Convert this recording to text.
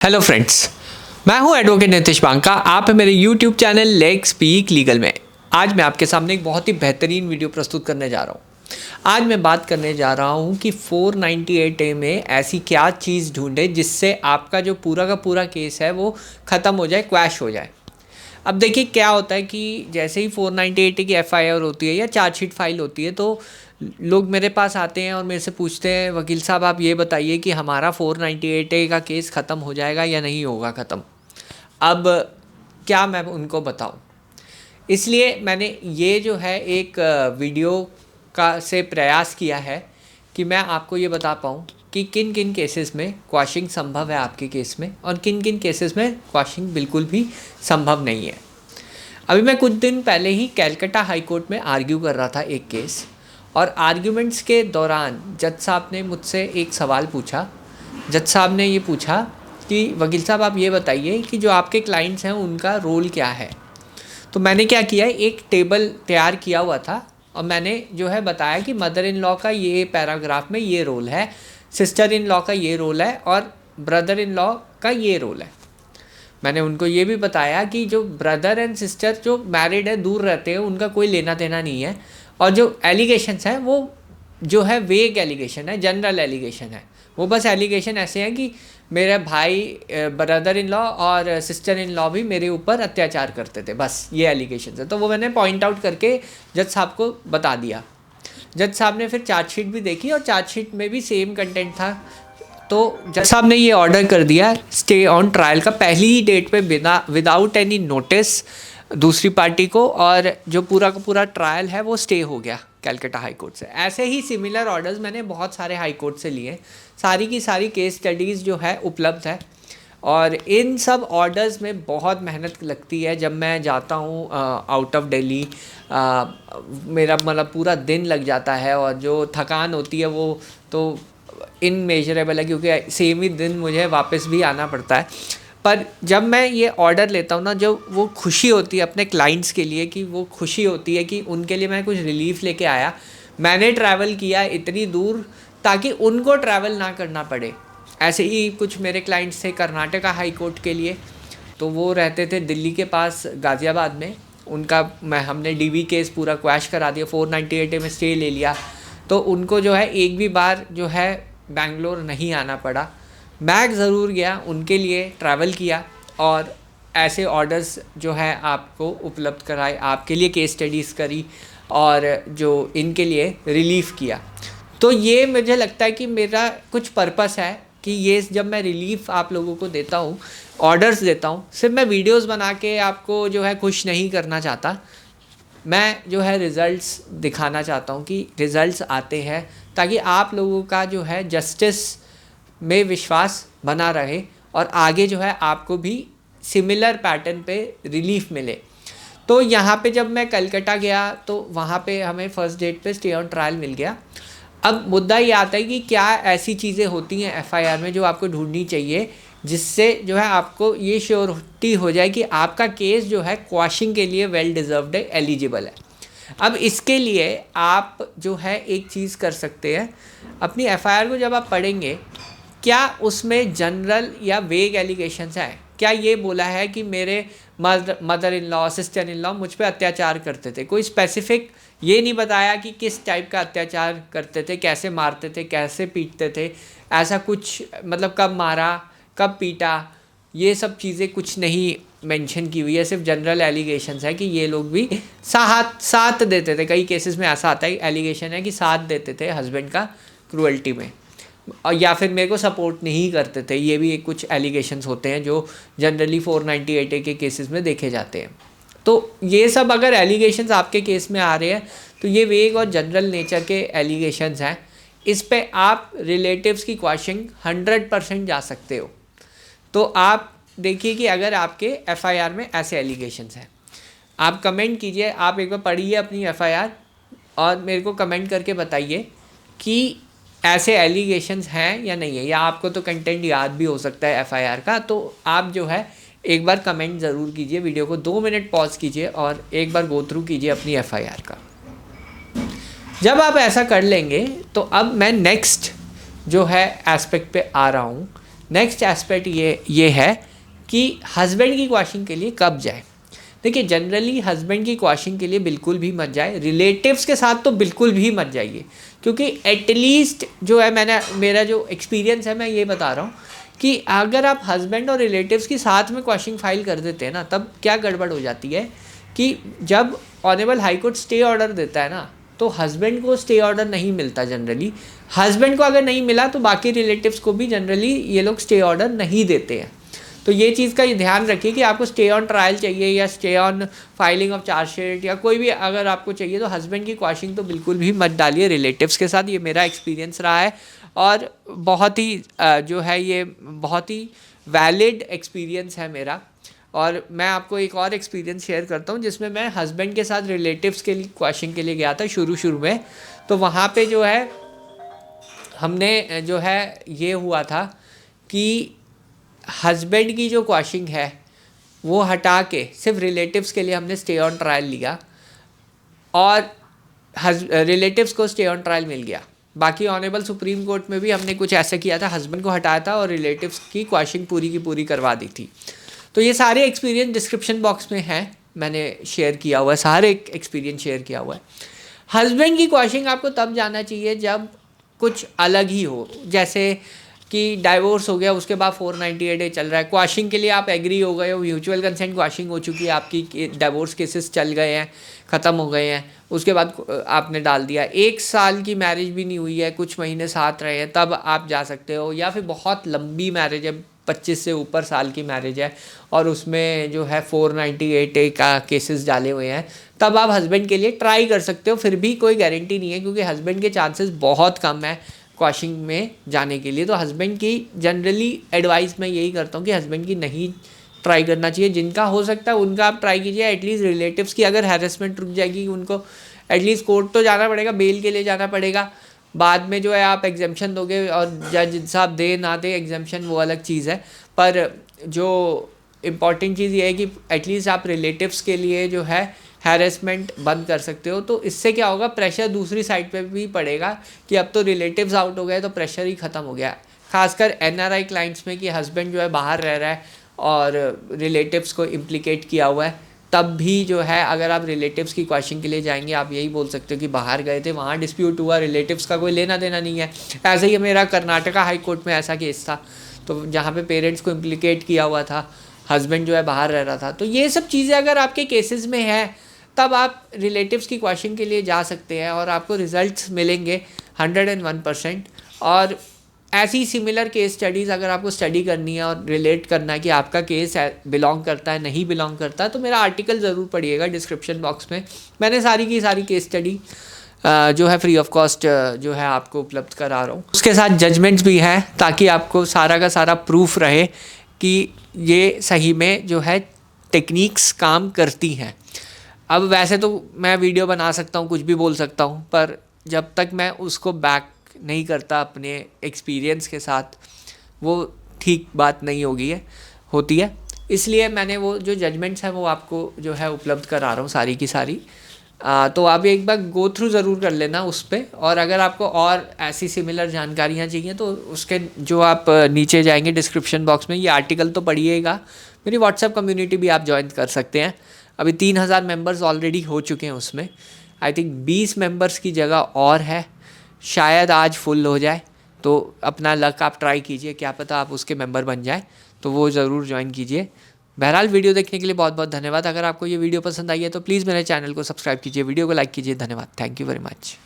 Hello friends, मैं हूं advocate Nitish Banka. आप हैं मेरे YouTube channel let's speak legal में। आज मैं आपके सामने एक बहुत ही बेहतरीन वीडियो प्रस्तुत करने जा रहा हूं। आज मैं बात करने जा रहा हूं कि 498A में ऐसी क्या चीज़ ढूंढे जिससे आपका जो पूरा का पूरा केस है वो ख़त्म हो जाए, क्वैश हो जाए। अब देखिए क्या होता है कि जैसे ही 498A की FIR होती है या चार्जशीट फाइल होती है तो लोग मेरे पास आते हैं और मेरे से पूछते हैं, वकील साहब आप ये बताइए कि हमारा 498A का केस ख़त्म हो जाएगा या नहीं होगा ख़त्म। अब क्या मैं उनको बताऊं, इसलिए मैंने ये जो है एक वीडियो का से प्रयास किया है कि मैं आपको ये बता पाऊँ कि किन किन केसेस में क्वैशिंग संभव है आपके केस में और किन किन केसेस में क्वैशिंग बिल्कुल भी संभव नहीं है। अभी मैं कुछ दिन पहले ही कलकत्ता हाई कोर्ट में आर्ग्यू कर रहा था एक केस, और आर्ग्यूमेंट्स के दौरान जज साहब ने मुझसे एक सवाल पूछा। जज साहब ने ये पूछा कि वकील साहब आप ये बताइए कि जो आपके क्लाइंट्स हैं उनका रोल क्या है। तो मैंने क्या किया, एक टेबल तैयार किया हुआ था और मैंने जो है बताया कि मदर इन लॉ का ये पैराग्राफ में ये रोल है, सिस्टर इन लॉ का ये रोल है और ब्रदर इन लॉ का ये रोल है। मैंने उनको ये भी बताया कि जो ब्रदर एंड सिस्टर जो मैरिड है, दूर रहते हैं, उनका कोई लेना देना नहीं है, और जो एलिगेशंस हैं वो जो है वेग एलिगेशन है, जनरल एलिगेशन है। वो बस एलिगेशन ऐसे हैं कि मेरे भाई, ब्रदर इन लॉ और सिस्टर इन लॉ भी मेरे ऊपर अत्याचार करते थे, बस ये एलिगेशन है। तो वो मैंने पॉइंट आउट करके जज साहब को बता दिया। जज साहब ने फिर चार्जशीट भी देखी और चार्जशीट में भी सेम कंटेंट था। तो जज साहब ने ये ऑर्डर कर दिया स्टे ऑन ट्रायल का, पहली ही डेट पे बिना विदाउट एनी नोटिस दूसरी पार्टी को, और जो पूरा का पूरा ट्रायल है वो स्टे हो गया कलकत्ता हाई कोर्ट से। ऐसे ही सिमिलर ऑर्डर्स मैंने बहुत सारे हाई कोर्ट से लिए। सारी की सारी केस स्टडीज़ जो है उपलब्ध है, और इन सब ऑर्डर्स में बहुत मेहनत लगती है। जब मैं जाता हूँ आउट ऑफ दिल्ली, मेरा मतलब पूरा दिन लग जाता है, और जो थकान होती है वो तो इनमेजरेबल है, क्योंकि सेम ही दिन मुझे वापस भी आना पड़ता है। पर जब मैं ये ऑर्डर लेता हूँ ना, जो वो खुशी होती है अपने क्लाइंट्स के लिए, कि वो खुशी होती है कि उनके लिए मैं कुछ रिलीफ लेके आया। मैंने ट्रैवल किया इतनी दूर ताकि उनको ट्रैवल ना करना पड़े। ऐसे ही कुछ मेरे क्लाइंट्स थे कर्नाटका हाई कोर्ट के लिए, तो वो रहते थे दिल्ली के पास गाज़ियाबाद में। उनका हमने DV केस पूरा क्वैश करा दिया, 498A में स्टे ले लिया, तो उनको जो है एक भी बार जो है बेंगलोर नहीं आना पड़ा। मैं ज़रूर गया, उनके लिए ट्रैवल किया और ऐसे ऑर्डर्स जो है आपको उपलब्ध कराए, आपके लिए केस स्टडीज़ करी और जो इनके लिए रिलीफ़ किया। तो ये मुझे लगता है कि मेरा कुछ पर्पस है कि ये जब मैं रिलीफ़ आप लोगों को देता हूँ, ऑर्डर्स देता हूँ, सिर्फ मैं वीडियोस बना के आपको जो है खुश नहीं करना चाहता। मैं जो है रिज़ल्ट्स दिखाना चाहता हूँ कि रिज़ल्ट्स आते हैं, ताकि आप लोगों का जो है जस्टिस में विश्वास बना रहे और आगे जो है आपको भी सिमिलर पैटर्न पे रिलीफ मिले। तो यहाँ पे जब मैं कलकत्ता गया तो वहाँ पे हमें फर्स्ट डेट पे स्टे ऑन ट्रायल मिल गया। अब मुद्दा ये आता है कि क्या ऐसी चीज़ें होती हैं FIR में जो आपको ढूंढनी चाहिए, जिससे जो है आपको ये श्योरिटी हो जाए कि आपका केस जो है क्वैशिंग के लिए वेल डिज़र्व्ड है, एलिजिबल है। अब इसके लिए आप जो है एक चीज़ कर सकते हैं, अपनी FIR को जब आप पढ़ेंगे, क्या उसमें जनरल या वेग एलिगेशंस हैं? क्या ये बोला है कि मेरे mother in law, sister in law मुझ पे अत्याचार करते थे? कोई स्पेसिफिक ये नहीं बताया कि किस टाइप का अत्याचार करते थे, कैसे मारते थे, कैसे पीटते थे, ऐसा कुछ, मतलब कब मारा, कब पीटा, ये सब चीज़ें कुछ नहीं मेंशन की हुई है। सिर्फ जनरल एलिगेशंस है कि ये लोग भी साथ देते थे। कई केसेस में ऐसा आता है, एलिगेशन है कि साथ देते थे हस्बैंड का क्रूअल्टी में, और या फिर मेरे को सपोर्ट नहीं करते थे। ये भी एक कुछ एलिगेशंस होते हैं जो जनरली 498A के केसेस में देखे जाते हैं। तो ये सब अगर एलिगेशंस आपके केस में आ रहे हैं तो ये वेग और जनरल नेचर के एलिगेशंस हैं। इस पे आप रिलेटिव्स की क्वैशिंग 100% जा सकते हो। तो आप देखिए कि अगर आपके FIR में ऐसे एलिगेशंस हैं, आप कमेंट कीजिए, आप एक बार पढ़िए अपनी FIR और मेरे को कमेंट करके बताइए कि ऐसे एलिगेशंस हैं या नहीं है, या आपको तो कंटेंट याद भी हो सकता है FIR का। तो आप जो है एक बार कमेंट ज़रूर कीजिए, वीडियो को 2 मिनट पॉज कीजिए और एक बार गो थ्रू कीजिए अपनी FIR का। जब आप ऐसा कर लेंगे तो अब मैं नेक्स्ट जो है एस्पेक्ट पे आ रहा हूँ नेक्स्ट एस्पेक्ट ये है कि हस्बैंड की क्वाशिंग के लिए कब जाए। देखिए जनरली हस्बैंड की क्वाशिंग के लिए बिल्कुल भी मत जाए, रिलेटिव्स के साथ तो बिल्कुल भी मत जाइए, क्योंकि एटलीस्ट जो है मेरा जो एक्सपीरियंस है मैं ये बता रहा हूँ कि अगर आप हस्बैंड और रिलेटिव्स की साथ में क्वाशिंग फाइल कर देते हैं ना, तब क्या गड़बड़ हो जाती है कि जब honourable high court stay order देता है ना, तो हस्बैंड को स्टे ऑर्डर नहीं मिलता जनरली। हस्बैंड को अगर नहीं मिला तो बाकी रिलेटिव्स को भी जनरली ये लोग स्टे ऑर्डर नहीं देते हैं। तो ये चीज़ का ध्यान रखिए कि आपको स्टे ऑन ट्रायल चाहिए या stay on filing of chargesheet या कोई भी अगर आपको चाहिए, तो हस्बैंड की क्वाशिंग तो बिल्कुल भी मत डालिए रिलेटिव्स के साथ। ये मेरा एक्सपीरियंस रहा है और बहुत ही जो है ये बहुत ही वैलिड एक्सपीरियंस है मेरा। और मैं आपको एक और एक्सपीरियंस शेयर करता हूँ जिसमें मैं हस्बैंड के साथ रिलेटिव्स के लिए क्वाशिंग के लिए गया था शुरू में। तो वहाँ पे जो है हमने जो है ये हुआ था कि हस्बैंड की जो क्वाशिंग है वो हटा के सिर्फ रिलेटिव्स के लिए हमने स्टे ऑन ट्रायल लिया और रिलेटिव्स को स्टे ऑन ट्रायल मिल गया। बाकी ऑनरेबल सुप्रीम कोर्ट में भी हमने कुछ ऐसा किया था, हस्बैंड को हटाया था और रिलेटिव्स की क्वाशिंग पूरी की पूरी करवा दी थी। तो ये सारे एक्सपीरियंस डिस्क्रिप्शन बॉक्स में हैं, मैंने शेयर किया हुआ है, सारे एक्सपीरियंस शेयर किया हुआ है। हस्बैंड की क्वाशिंग आपको तब जाना चाहिए जब कुछ अलग ही हो, जैसे कि डाइवोर्स हो गया, उसके बाद 498 डे चल रहा है, क्वाशिंग के लिए आप एग्री हो गए हो, म्यूचुअल कंसेंट क्वाशिंग हो चुकी है, आपकी डाइवोर्स केसेस चल गए हैं, ख़त्म हो गए हैं, उसके बाद आपने डाल दिया, 1 साल की मैरिज भी नहीं हुई है, कुछ महीने साथ रहे हैं, तब आप जा सकते हो। या फिर बहुत लंबी मैरिज है, 25 से ऊपर साल की मैरिज है और उसमें जो है 498 का केसेस डाले हुए हैं, तब आप हस्बैंड के लिए ट्राई कर सकते हो। फिर भी कोई गारंटी नहीं है, क्योंकि हस्बैंड के चांसेस बहुत कम है क्वाशिंग में जाने के लिए। तो हस्बैंड की जनरली एडवाइस मैं यही करता हूँ कि हस्बैंड की नहीं ट्राई करना चाहिए। जिनका हो सकता है उनका आप ट्राई कीजिए। एटलीस्ट रिलेटिव्स की अगर हैरेसमेंट रुक जाएगी, उनको एटलीस्ट कोर्ट तो जाना पड़ेगा, बेल के लिए जाना पड़ेगा, बाद में जो है आप एग्जाम्पशन दोगे और जज साहब दे ना दे एग्जाम्पशन, वो अलग चीज़ है। पर जो इम्पॉर्टेंट चीज़ ये है कि एटलीस्ट आप रिलेटिव्स के लिए जो है हैरेसमेंट बंद कर सकते हो। तो इससे क्या होगा, प्रेशर दूसरी साइड पे भी पड़ेगा कि अब तो रिलेटिव्स आउट हो गए तो प्रेशर ही ख़त्म हो गया। खासकर NRI क्लाइंट्स में कि हस्बैंड जो है बाहर रह रहा है और रिलेटिव्स को इम्प्लिकेट किया हुआ है, तब भी जो है अगर आप रिलेटिव्स की क्वेश्चन के लिए जाएंगे, आप यही बोल सकते हो कि बाहर गए थे, वहाँ डिस्प्यूट हुआ, रिलेटिव्स का कोई लेना देना नहीं है। ऐसे ही मेरा कर्नाटका हाई कोर्ट में ऐसा केस था, तो जहाँ पे पेरेंट्स को इम्प्लिकेट किया हुआ था, हस्बैंड जो है बाहर रह रहा था। तो ये सब चीज़ें अगर आपके केसेस में है, तब आप रिलेटिव्स की क्वेश्चन के लिए जा सकते हैं और आपको रिजल्ट्स मिलेंगे 101%। और ऐसी सिमिलर केस स्टडीज़ अगर आपको स्टडी करनी है और रिलेट करना है कि आपका केस बिलोंग करता है नहीं बिलोंग करता है, तो मेरा आर्टिकल ज़रूर पढ़िएगा डिस्क्रिप्शन बॉक्स में। मैंने सारी की सारी केस स्टडी जो है फ्री ऑफ कॉस्ट जो है आपको उपलब्ध करा रहा हूँ। उसके साथ जजमेंट्स भी हैं, ताकि आपको सारा का सारा प्रूफ रहे कि ये सही में जो है टेक्निक्स काम करती हैं। अब वैसे तो मैं वीडियो बना सकता हूँ, कुछ भी बोल सकता हूँ, पर जब तक मैं उसको बैक नहीं करता अपने एक्सपीरियंस के साथ, वो ठीक बात नहीं होती है। इसलिए मैंने वो जो जजमेंट्स हैं वो आपको जो है उपलब्ध करा रहा हूँ सारी की सारी। तो आप एक बार गो थ्रू ज़रूर कर लेना उस पर। और अगर आपको और ऐसी सिमिलर जानकारियाँ चाहिए तो उसके जो आप नीचे जाएंगे डिस्क्रिप्शन बॉक्स में, ये आर्टिकल तो पढ़िएगा। मेरी व्हाट्सएप कम्युनिटी भी आप ज्वाइन कर सकते हैं। अभी 3000 मेंबर्स ऑलरेडी हो चुके हैं उसमें। आई थिंक 20 मेंबर्स की जगह और है, शायद आज फुल हो जाए। तो अपना लक आप ट्राई कीजिए, क्या पता आप उसके मेंबर बन जाए, तो वो ज़रूर ज्वाइन कीजिए। बहरहाल वीडियो देखने के लिए बहुत बहुत धन्यवाद। अगर आपको ये वीडियो पसंद आई है तो प्लीज़ मेरे चैनल को सब्सक्राइब कीजिए, वीडियो को लाइक कीजिए। धन्यवाद, थैंक यू वेरी मच।